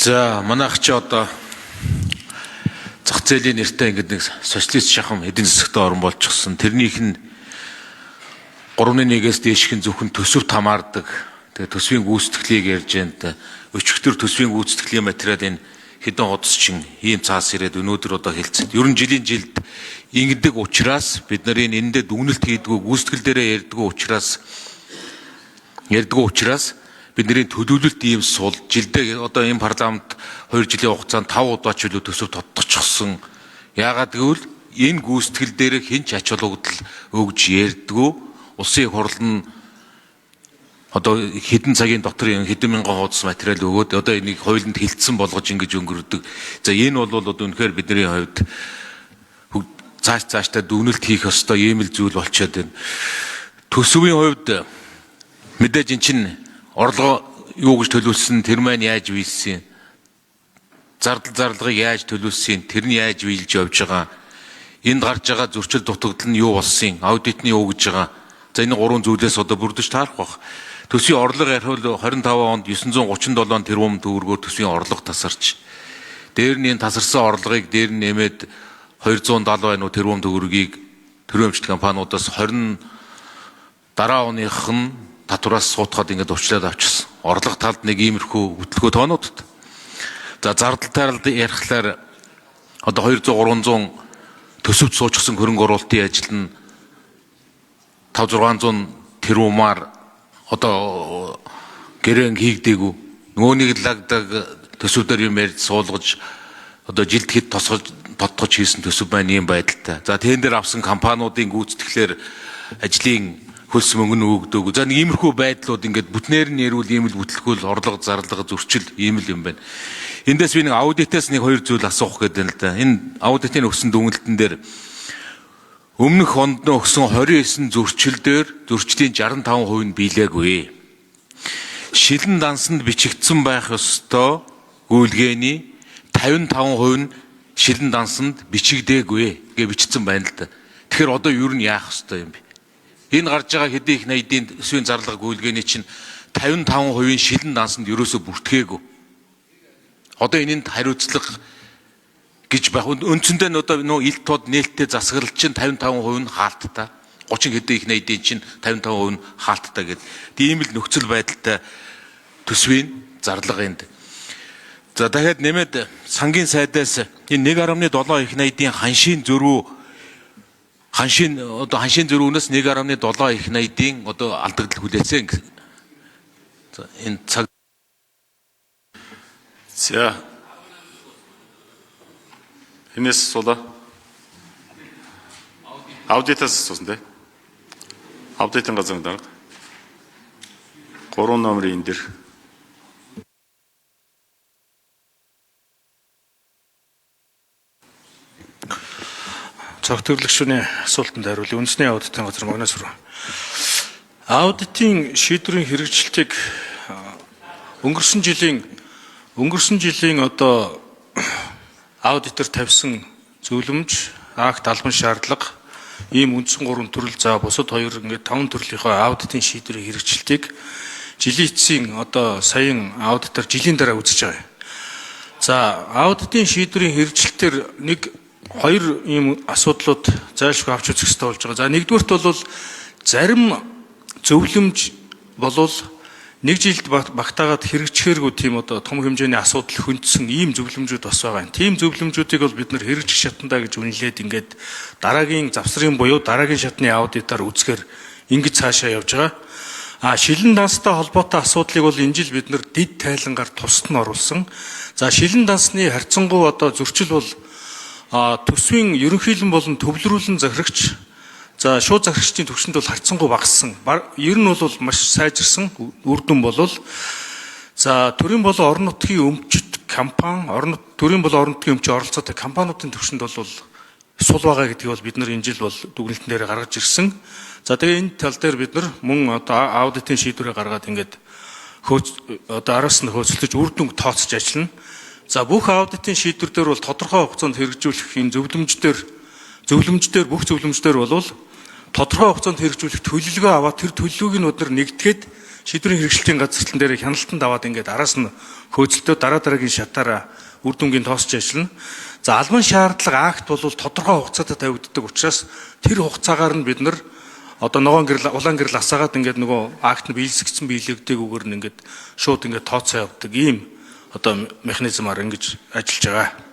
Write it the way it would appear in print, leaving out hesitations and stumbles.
За манайх ч одоо зах зээлийн нэртэй ингээд нэг социалист шахам эдийн засагтаа орон болчихсон. Тэрнийх нь 3.1-ээс дээшхэн зөвхөн төсөвт хамаардаг. Тэгээ төсвийн гүйцэтгэлийг ярьж байна. Өчигдөр төсвийн гүйцэтгэлийн материалын хэдэн хуудас чинь ийм цаас ирээд өнөөдөр одоо хэлцэд. Ер нь жилийн жилд ингэдэг учраас бид нарын энэндээ дүгнэлт хийдгүү гүйцэтгэл дээрээ ярьдгүү учраас бидний төлөвлөлт ийм сул жилдээ одоо энэ парламент 2 жилийн хугацаанд 5 удаа ч илүү төсөв тодтогчсон. Яагаад гэвэл энэ гүйцэтгэл дээр хэн ч ач холбогдол өгж ярьдгүү. Улсын их хурл нь одоо хэдэн цагийн дотор хэдэн мянган хуудас материал өгөөд одоо энийг хуулинд хилцсэн болгож ингэж өнгөрдөг. За энэ бол одоо үнэхээр бидний хувьд цаашдаа дүгнэлт хийх ёстой ийм л зүйл болчиход байна. Төсвийн хувьд мэдээж эн чинь орлого юу гэж төлөвлөсөн тэр маань яаж биелсэн, зарлагыг яаж төлөвлөсөн, тэр нь яаж биелж явж байгаа, энд гарч байгаа зөрчил дутагдал нь юу болсон, аудит нь юу гэж байгаа. За энэ гурван зүйлээс одоо бүрдэж таарах бах. Төсвийн орлого ярихвал 25 онд 937 тэрбум төгрөгөөр төсвийн орлого тасарч, дээр нь тасарсан орлогыг дээр нь нэмээд 270 тэрбум төгрөгийг төрийн өмчт компаниудаас 20 дараа оных нь татвараас суутгаад ингээд уучлаад авчихсан. Орлого талд нэг иймэрхүү хөтөлбөр тоонуудад. За зардал талд ярихлаар одоо 200-300 төсөвт суучихсан хөрөнгө оруулалтын ажил нь 500-600 тэрбумаар одоо гэрэн хийгдээгүй. Нөгөөнийг лагдаг төсөвдөр юм ярьж суулгаж одоо жилд хэд тодтогч хийсэн төсөв байна ийм байдалтай. За тэн дээр авсан компаниудын гүйцэтгэлээр ажлын хөлс мөнгө өгдөг. За нэг иймэрхүү байдлууд ингээд бүтнээр нь ярил ийм л бүтлгүүл орлого зарлага зөрчил ийм л юм байна. Эндээс би нэг аудитаас нэг хоёр зүйл асуух гэдэг л да. Энэ аудитын өгсөн дүгнэлтэн дээр өмнөх онд өгсөн 29 зөрчил дээр зөрчлийн 65% нь биелээгүй. Шилэн дансанд бичигдсэн байх ёстой гүйлгээний 55% нь шилэн дансанд бичигдээгүй гэж бичсэн байна л да. Тэгэхээр одоо юу нь яах ёстой юм бэ? Энэ гарч байгаа хэдийн их 80-ийн төсвийн зарлага гүйлгээний чинь 55% шилэн дансанд ерөөсө бүртгээгүй. Одоо энэнд хариуцлага гэж байх. Үндсэндээ одоо илт тод нээлттэй засаглал чинь 55% нь хаалттай. 30 хэдийн их 80-ийн чинь 55% нь хаалттай гэдэг. Тийм л нөхцөл байдалтай төсвийн зарлага энд. За дахиад нэмээд сангийн сайдаас энэ 1.7 их 80-ийн ханшийн зөрүүнээс 1.7 их 80-ийн одоо алдагдал хүлээсэн. За энэ цаг. За хинээс суулаа. Аудитаас асуусан тий. Аудитын газрын дарга 3 номерын энэ дэр. Цогтөглөгчний асуултанд хариулъя. Үндэсний аудитын газар Магнас Сүрэн. Аудитын шийдвэрийн хэрэгжилтийг өнгөрсөн жилийн одоо аудитор тавьсан зөвлөмж, акт албан шаардлага, ийм үндсэн 3 төрөл за бусад 2 ингээд 5 төрлийн аудитын шийдвэрийн хэрэгжилтийг жилийн эцсийн одоо саяын аудитор жилийн дараа үзэж байгаа. За аудитын шийдвэрийн хэрэгжилтээр нэг 2 ийм асуудлууд зайлшгүй авч үзэх хэрэгтэй болж байгаа. За нэгдүгürt бол зарим зөвлөмж болвол нэг жилд багтаагаад хэрэгжихээргүй тийм одоо том хэмжээний асуудал хөндсөн ийм зөвлөмжүүд бас байгаа. Тийм зөвлөмжүүдийг бол бид нэр хэрэгжих шатандаа гэж үнэлээд ингээд дараагийн завсрын буюу дараагийн шатны аудитаар үзэхээр ингэж цаашаа явж байгаа. Шилэн данстай холбоотой асуудлыг бол энэ жил бид нэр дэд тайлангаар тусад нь оруулсан. За шилэн дансны харьцангуй одоо зөрчил бол төсвийн ерөнхийлөн болон төвлөрүүлэн захирагч за шууд захирагчдын түвшинд бол харьцангуй багассан. Ер нь бол маш сайжирсан үр дүн болол за төрийн болон орон нутгийн өмчт компани төрийн болон орон нутгийн өмчийн оролцоотой компаниудын түвшинд бол сул байгаа гэдгийг бол бид нар энэ жил бол дүгнэлтэн дээр гаргаж ирсэн. За тэгээ энэ тал дээр бид нар мөн одоо аудитын шийдвэрээ гаргаад ингээд одоо араас нь хөөцөлдөж үр дүн тооцож ажиллана. За бүх аудитын шийдвэр дээр бол тодорхой хугацаанд хэрэгжүүлэх энэ бүх зөвлөмждөр бол тодорхой хугацаанд хэрэгжүүлэх төлөвлөгөө аваад тэр төлөвлөгөөг нь өдөр нэгтгэхэд шийдвэрийн хэрэгжилтийн газарлан дээр хяналтанд аваад ингээд араас нь хөөцөлтөө дараа дараагийн шатаараа үр дүнгийн тоосч ажиллана. За албан шаардлага акт бол тодорхой хугацаатай тавигддаг учраас тэр хугацаагаар нь бид нар одоо улаан гэрэл асаагаад ингээд нөгөө акт нь биелсгдсэн биелэгдээгүйгээр нь ингээд шууд ингээд тооцоо явдаг ийм одоо механизмаар ингэж ажиллаж байгаа.